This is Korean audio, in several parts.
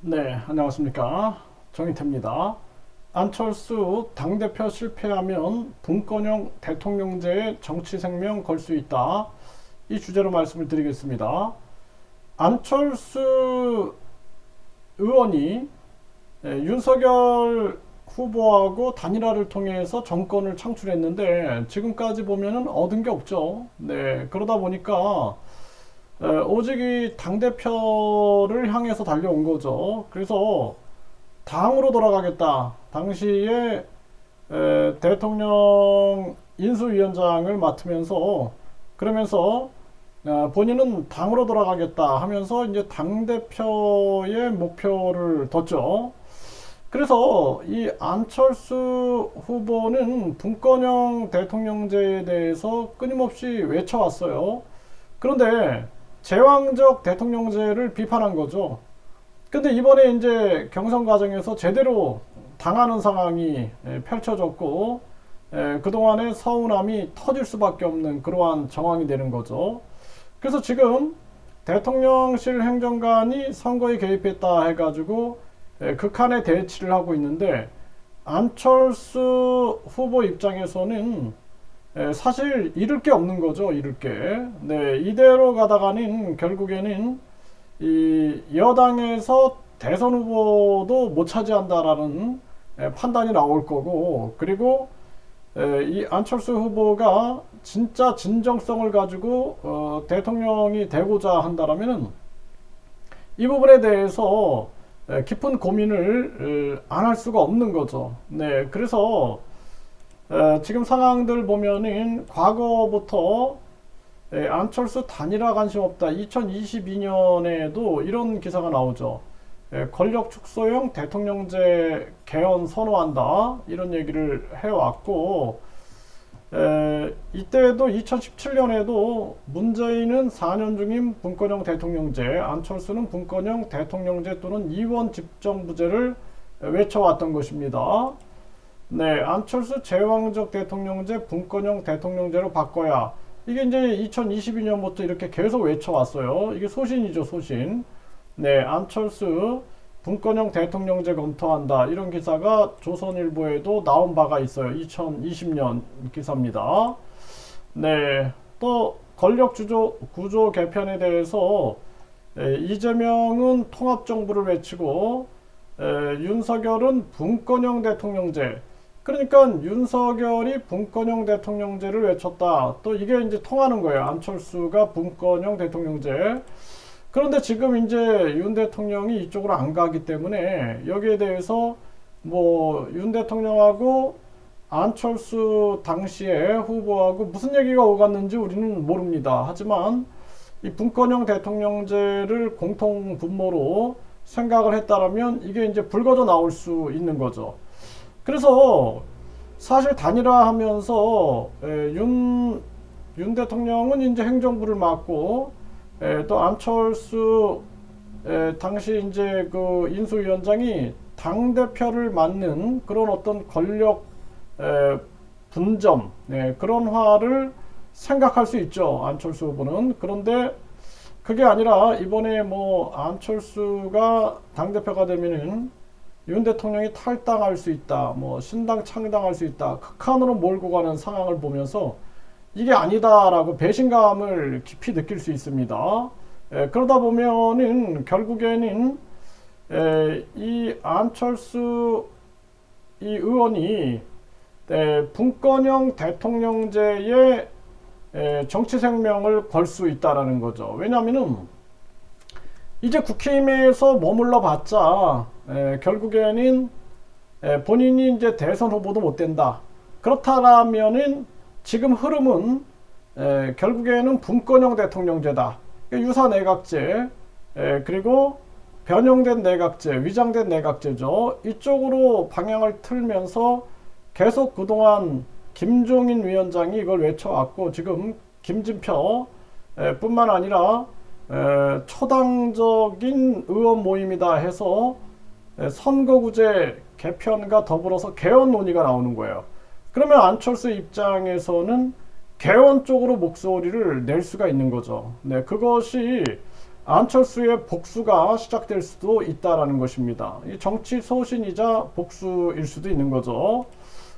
네, 안녕하십니까. 정인태입니다. 안철수 당대표 실패하면 분권형 대통령제의 정치 생명 걸 수 있다. 이 주제로 말씀을 드리겠습니다. 안철수 의원이 윤석열 후보하고 단일화를 통해서 정권을 창출했는데 지금까지 보면은 얻은 게 없죠. 네, 그러다 보니까 오직 이 당대표를 향해서 달려온 거죠. 그래서 당으로 돌아가겠다. 당시에 대통령 인수위원장을 맡으면서 그러면서 본인은 당으로 돌아가겠다 하면서 이제 당대표의 목표를 뒀죠. 그래서 이 안철수 후보는 분권형 대통령제에 대해서 끊임없이 외쳐왔어요. 그런데 제왕적 대통령제를 비판한 거죠. 근데 이번에 이제 경선 과정에서 제대로 당하는 상황이 펼쳐졌고, 그동안의 서운함이 터질 수밖에 없는 그러한 정황이 되는 거죠. 그래서 지금 대통령실 행정관이 선거에 개입했다 해가지고 극한의 대치를 하고 있는데, 안철수 후보 입장에서는 사실 잃을 게 없는 거죠. 잃을 게. 네, 이대로 가다가는 결국에는 이 여당에서 대선 후보도 못 차지한다라는 판단이 나올 거고, 그리고 이 안철수 후보가 진짜 진정성을 가지고 대통령이 되고자 한다라면은 이 부분에 대해서 깊은 고민을 안 할 수가 없는 거죠. 네, 그래서 지금 상황들 보면은 과거부터 안철수 단일화 관심 없다. 2022년에도 이런 기사가 나오죠. 권력 축소형 대통령제 개헌 선호한다. 이런 얘기를 해왔고, 이때도 2017년에도 문재인은 4년 중인 분권형 대통령제, 안철수는 분권형 대통령제 또는 이원 집정부제를 외쳐왔던 것입니다. 네, 안철수 제왕적 대통령제 분권형 대통령제로 바꿔야. 이게 이제 2022년부터 이렇게 계속 외쳐왔어요. 이게 소신이죠, 소신. 네, 안철수 분권형 대통령제 검토한다. 이런 기사가 조선일보에도 나온 바가 있어요. 2020년 기사입니다. 네, 또 권력 구조 개편에 대해서 이재명은 통합정부를 외치고 윤석열은 분권형 대통령제. 그러니까 윤석열이 분권형 대통령제를 외쳤다. 또 이게 이제 통하는 거예요. 안철수가 분권형 대통령제. 그런데 지금 이제 윤 대통령이 이쪽으로 안 가기 때문에 여기에 대해서 뭐 윤 대통령하고 안철수 당시에 후보하고 무슨 얘기가 오갔는지 우리는 모릅니다. 하지만 이 분권형 대통령제를 공통 분모로 생각을 했다라면 이게 이제 불거져 나올 수 있는 거죠. 그래서 사실 단일화하면서 윤 대통령은 이제 행정부를 맡고 또 안철수 당시 이제 그 인수위원장이 당 대표를 맡는 그런 어떤 권력 분점 그런 화를 생각할 수 있죠. 안철수 후보는. 그런데 그게 아니라 이번에 뭐 안철수가 당 대표가 되면은 윤 대통령이 탈당할 수 있다, 뭐 신당 창당할 수 있다, 극한으로 몰고 가는 상황을 보면서 이게 아니다라고 배신감을 깊이 느낄 수 있습니다. 그러다 보면은 결국에는 이 안철수 이 의원이 분권형 대통령제의 정치 생명을 걸 수 있다라는 거죠. 왜냐하면은 이제 국힘에서 머물러 봤자 결국에는 본인이 이제 대선 후보도 못 된다. 그렇다면은 지금 흐름은 결국에는 분권형 대통령제다. 유사 내각제 그리고 변형된 내각제, 위장된 내각제죠. 이쪽으로 방향을 틀면서 계속 그동안 김종인 위원장이 이걸 외쳐왔고 지금 김진표 뿐만 아니라 초당적인 의원 모임이다 해서 선거구제 개편과 더불어서 개헌 논의가 나오는 거예요. 그러면 안철수 입장에서는 개헌 쪽으로 목소리를 낼 수가 있는 거죠. 네, 그것이 안철수의 복수가 시작될 수도 있다라는 것입니다. 이 정치 소신이자 복수일 수도 있는 거죠.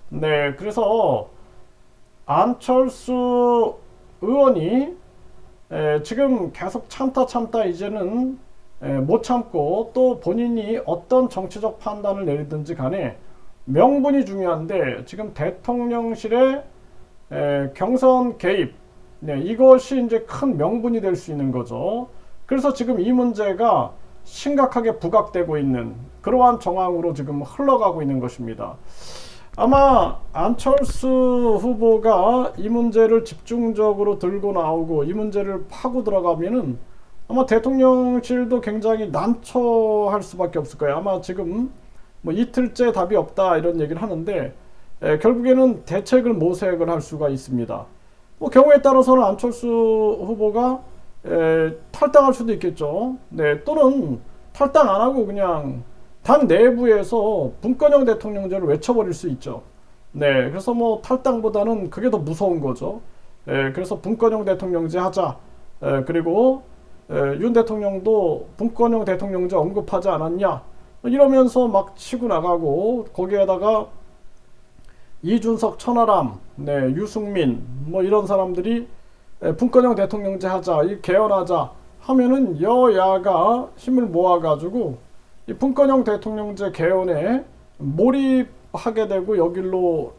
네, 그래서 안철수 의원이 지금 계속 참다 이제는 못 참고 또 본인이 어떤 정치적 판단을 내리든지 간에 명분이 중요한데 지금 대통령실의 경선 개입, 네, 이것이 이제 큰 명분이 될 수 있는 거죠. 그래서 지금 이 문제가 심각하게 부각되고 있는 그러한 정황으로 지금 흘러가고 있는 것입니다. 아마 안철수 후보가 이 문제를 집중적으로 들고 나오고 이 문제를 파고 들어가면은 아마 대통령실도 굉장히 난처할 수밖에 없을 거예요. 아마 지금 뭐 이틀째 답이 없다 이런 얘기를 하는데 결국에는 대책을 모색을 할 수가 있습니다. 뭐 경우에 따라서는 안철수 후보가 탈당할 수도 있겠죠. 네, 또는 탈당 안 하고 그냥 당 내부에서 분권형 대통령제를 외쳐버릴 수 있죠. 네, 그래서 뭐 탈당보다는 그게 더 무서운 거죠. 그래서 분권형 대통령제 하자. 그리고 윤 대통령도 분권형 대통령제 언급하지 않았냐. 이러면서 막 치고 나가고 거기에다가 이준석, 천하람, 네, 유승민 뭐 이런 사람들이 분권형 대통령제 하자, 이 개헌하자 하면은 여야가 힘을 모아가지고 이 분권형 대통령제 개헌에 몰입하게 되고 여길로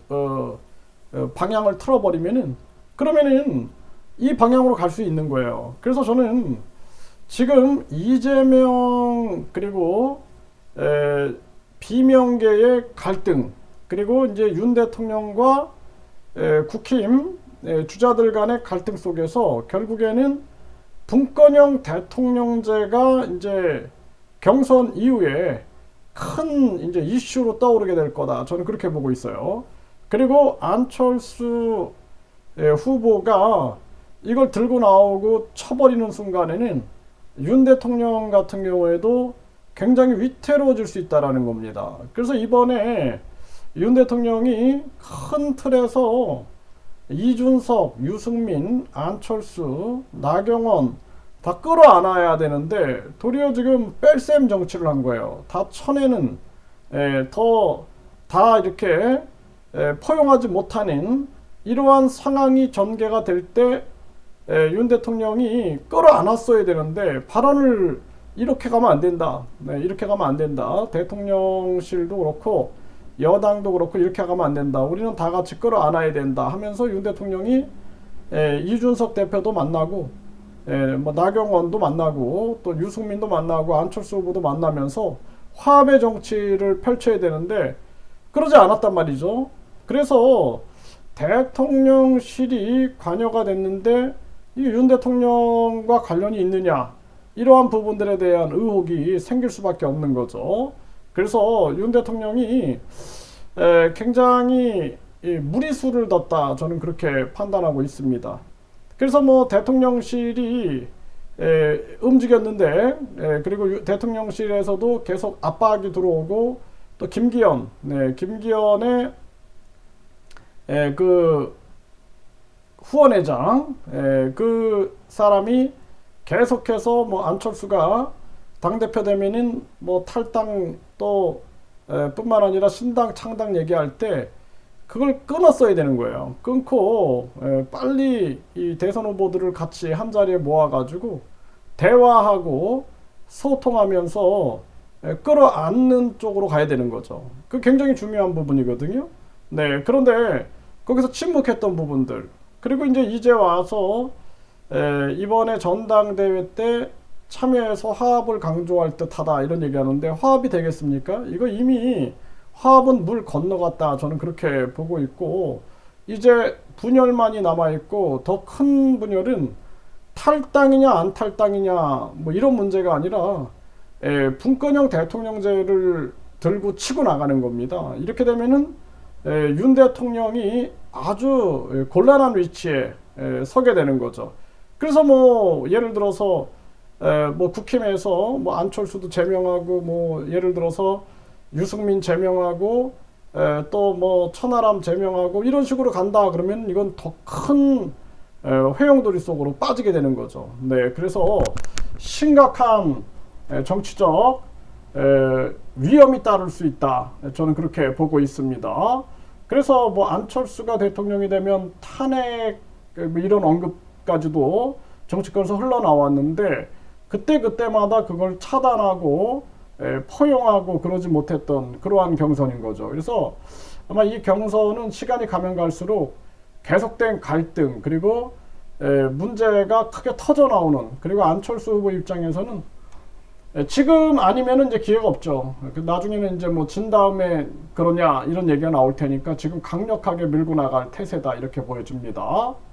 방향을 틀어버리면은 그러면은 이 방향으로 갈 수 있는 거예요. 그래서 저는 지금 이재명 그리고 비명계의 갈등 그리고 이제 윤 대통령과 국힘 주자들 간의 갈등 속에서 결국에는 분권형 대통령제가 이제 경선 이후에 큰 이제 이슈로 떠오르게 될 거다. 저는 그렇게 보고 있어요. 그리고 안철수 후보가 이걸 들고 나오고 쳐버리는 순간에는 윤 대통령 같은 경우에도 굉장히 위태로워질 수 있다라는 겁니다. 그래서 이번에 윤 대통령이 큰 틀에서 이준석, 유승민, 안철수, 나경원 다 끌어안아야 되는데 도리어 지금 뺄셈 정치를 한 거예요. 다 쳐내는 다 이렇게 포용하지 못하는 이러한 상황이 전개가 될 때 윤 대통령이 끌어안았어야 되는데 발언을 이렇게 가면 안 된다. 네, 이렇게 가면 안 된다. 대통령실도 그렇고 여당도 그렇고 이렇게 가면 안 된다. 우리는 다 같이 끌어안아야 된다 하면서 윤 대통령이 이준석 대표도 만나고 뭐 나경원도 만나고 또 유승민도 만나고 안철수 후보도 만나면서 화합의 정치를 펼쳐야 되는데 그러지 않았단 말이죠. 그래서 대통령실이 관여가 됐는데 이 윤 대통령과 관련이 있느냐 이러한 부분들에 대한 의혹이 생길 수밖에 없는 거죠. 그래서 윤 대통령이 굉장히 무리수를 뒀다 저는 그렇게 판단하고 있습니다. 그래서 뭐 대통령실이 움직였는데 그리고 대통령실에서도 계속 압박이 들어오고 또 김기현, 김기현의 그 후원회장 그 사람이 계속해서 뭐 안철수가 당대표 되면은 뭐 탈당 또 뿐만 아니라 신당 창당 얘기할 때 그걸 끊었어야 되는 거예요. 끊고 빨리 이 대선 후보들을 같이 한 자리에 모아가지고 대화하고 소통하면서 끌어안는 쪽으로 가야 되는 거죠. 그 굉장히 중요한 부분이거든요. 네, 그런데 거기서 침묵했던 부분들 그리고 이제 와서 이번에 전당대회 때 참여해서 화합을 강조할 듯하다 이런 얘기하는데 화합이 되겠습니까? 이거 이미 화합은 물 건너갔다 저는 그렇게 보고 있고 이제 분열만이 남아있고 더 큰 분열은 탈당이냐 안 탈당이냐 뭐 이런 문제가 아니라 분권형 대통령제를 들고 치고 나가는 겁니다. 이렇게 되면은 윤 대통령이 아주 곤란한 위치에 서게 되는 거죠. 그래서 뭐 예를 들어서 뭐 국힘에서 뭐 안철수도 제명하고 뭐 예를 들어서 유승민 제명하고 또 뭐 천하람 제명하고 이런 식으로 간다 그러면 이건 더 큰 회용돌이 속으로 빠지게 되는 거죠. 네, 그래서 심각한 정치적 위험이 따를 수 있다. 저는 그렇게 보고 있습니다. 그래서 뭐 안철수가 대통령이 되면 탄핵 뭐 이런 언급까지도 정치권에서 흘러나왔는데 그때마다 그걸 차단하고 포용하고 그러지 못했던 그러한 경선인 거죠. 그래서 아마 이 경선은 시간이 가면 갈수록 계속된 갈등 그리고 문제가 크게 터져 나오는, 그리고 안철수 후보 입장에서는 지금 아니면은 이제 기회가 없죠. 나중에는 이제 뭐 진 다음에 그러냐 이런 얘기가 나올 테니까 지금 강력하게 밀고 나갈 태세다 이렇게 보여집니다.